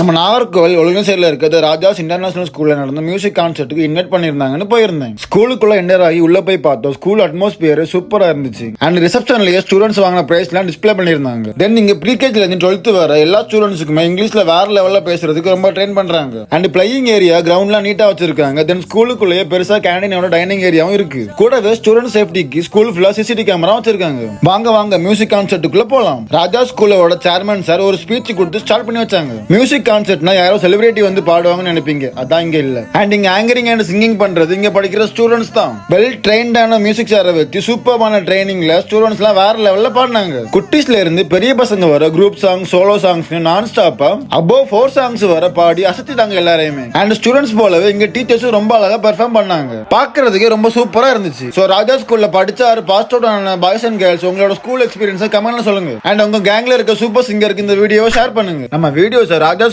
நம்ம நாகர்கோவில் ஒழுங்கசேரியில் இருக்கிறது ராஜாஸ் இன்டர்நேஷனல் ஸ்கூல்ல நடந்த மியூசிக் கான்சர்ட்டுக்கு இன்வைட் பண்ணியிருந்தாங்கன்னு போயிருந்தேன். ஸ்கூலுக்குள்ள என்டர் ஆகி உள்ள போய் பார்த்தோம். ஸ்கூல் அட்மாஸ்பியர் சூப்பரா இருந்துச்சு. அண்ட் ரிசப்ஷன்லயே ஸ்டூடெண்ட்ஸ் வாங்கின பிரைஸ் எல்லாம் டிஸ்பிளே பண்ணிருந்தாங்க. தென் இங்க ப்ரீகேஜில இருந்து 12th வர எல்லா ஸ்டூடெண்ட்ஸுக்குமே இங்கிலீஷ்ல வேற லெவல்ல பேசுறதுக்கு ரொம்ப ட்ரெயின் பண்றாங்க. அண்ட் பிளேயிங் ஏரியா கிரவுண்ட்லாம் நீட்டா வச்சிருக்காங்க. தென் ஸ்கூலுக்குள்ளேயே பெருசா கேண்டீனோட டைனிங் ஏரியாவும் இருக்கு. கூடவே ஸ்டூடெண்ட் சேஃப்டிக்கு ஸ்கூல் ஃபுல்லா சிசிடிவி கேமரா வச்சிருக்காங்க. வாங்க மியூசிக் கான்சர்ட்டுக்குள்ள போலாம். ராஜா ஸ்கூலோட சேர்மன் சார் ஒரு ஸ்பீச் கொடுத்து ஸ்டார்ட் பண்ணி வச்சாங்க. மியூசிக் கான்சர்ட்னா யாரோ செலிபிரிட்டி வந்து பாடுவாங்கன்னு நினைப்பீங்க, அதான் இங்க இல்ல. அண்ட் இங்க ஆங்கரிங் அண்ட் சிங்கிங் பண்றது இங்க படிக்கிற ஸ்டூடெண்ட்ஸ் தான். வெல் ட்ரெயின்டான மியூசிக் சேரை வச்சு சூப்பரான ட்ரைனிங்ல ஸ்டூடெண்ட்ஸ் எல்லாம் வேற லெவல்ல பாடினாங்க. குட்டிஸ்ல இருந்து பெரிய பசங்க வர குரூப் சாங், சோலோ சாங்ஸ் நான் ஸ்டாப்பா அபோவ் 4 சாங்ஸ் வர பாடி அசத்திட்டாங்க எல்லாரையுமே. அண்ட் ஸ்டூடெண்ட்ஸ் போலவே இங்க டீச்சர்ஸும் ரொம்ப அழகா பெர்ஃபார்ம் பண்ணாங்க. பாக்குறதுக்கு ரொம்ப சூப்பரா இருந்துச்சு. சோ ராஜா ஸ்கூல்ல படிச்ச 6 பாஸ்ட் அவுட் ஆன பாய்ஸ் அண்ட் கேர்ள்ஸ் உங்களோட ஸ்கூல் எக்ஸ்பீரியன்ஸ் கமெண்ட்ல சொல்லுங்க. அண்ட் உங்க கேங்ல இருக்க சூப்பர் சிங்கருக்கு இந்த வீடியோவை ஷேர் பண்ணுங்க. நம்ம வீடியோஸ் ராஜா